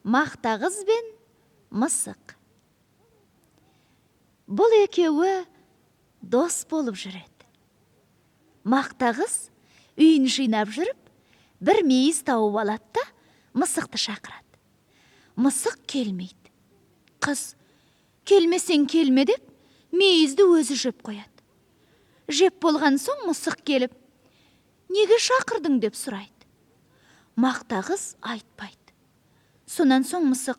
Мақтағыз бен мысық. Бұл екеуі дос болып жүреді. Мақтағыз үйін жинап жүріп, бір мейіз тауып алады да, мысықты шақырады. Мысық келмейді. Қыз, келмесең келме деп, мейізді өзі жеп қояды. Жеп болған соң мысық келіп, неге шақырдың деп сұрайды. Мақтағыз айтпайды. Сонан соң мысық,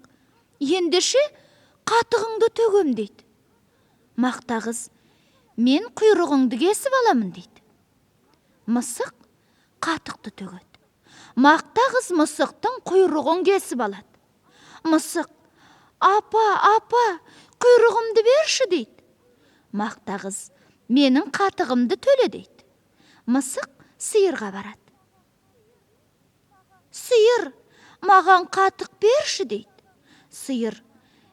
ендеше қатығыңды төгем дейді. Мақтағыз, мен құйрығыңды кесіп аламын дейді. Мысық қатықты төгеді. Мақтағыз мысықтың құйрығын кесіп алады. Мысық, апа, құйрығымды берші дейді. Мақтағыз, менің қатығымды төле дейді. Мысық сиырға барады. Сиыр, маған қатық берші дейді. Сиыр,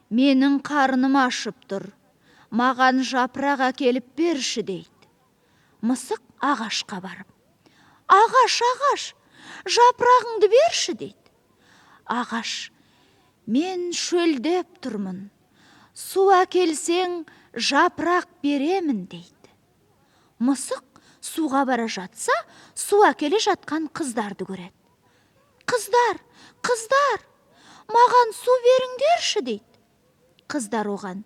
менің қарным ашып тұр, маған жапырақ әкеліп берші дейді. Мысық ағашқа барып, ағаш, жапырағыңды берші дейді. Ағаш, мен шөлдеп тұрмын, су әкелсең жапырақ беремін дейді. Мысық суға бара жатса, су әкеле жатқан қыздарды көреді. Қыздар, маған су беріңдерші дейді. Қыздар оған,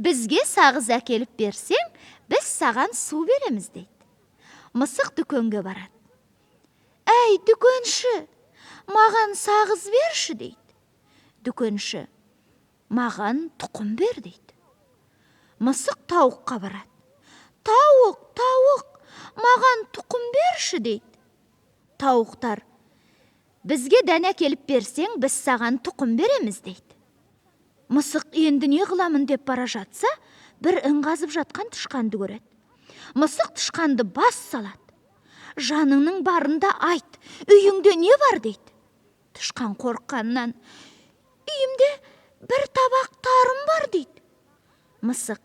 бізге сағыз әкеліп берсең, біз саған су береміз дейді. Мысық дүкенге барады. Әй, дүкенші, маған сағыз берші дейді. Дүкенші, маған тұқым бер дейді. Мысық тауыққа барады. Тауық, маған тұқым берші дейді. Тауықтар, бізге дән әкеліп берсең, біз саған тұқым береміз дейді. Мысық енді не қыламын деп бара жатса, бір үн қазып жатқан тышқанды көреді. Мысық тышқанды бас салады. Жаныңның барында айт, үйіңде не бар дейді. Тышқан қорыққаннан, үйімде бір табақ тарым бар дейді. Мысық,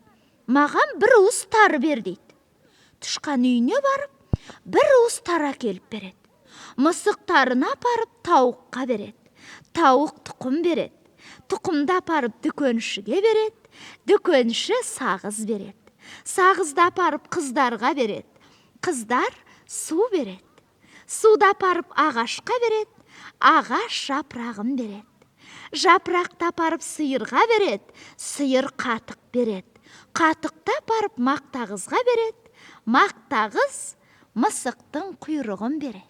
маған бір уыс тары бер дейді. Тышқан үйіне барып, бір уыс тары әкеліп береді. Мысық тарын апарып тауыққа береді. Тауық тұқым береді. Тұқымды апарып дүкеншіге береді. Дүкенші сағыз береді. Сағызды апарып қыздарға береді. Қыздар су береді. Суды апарып ағашқа береді. Ағаш жапырағын береді. Жапырақты апарып сиырға береді. Сиыр қатық береді. Қатықты апарып мақтағызға береді. Мақтағыз мысықтың құйрығын береді.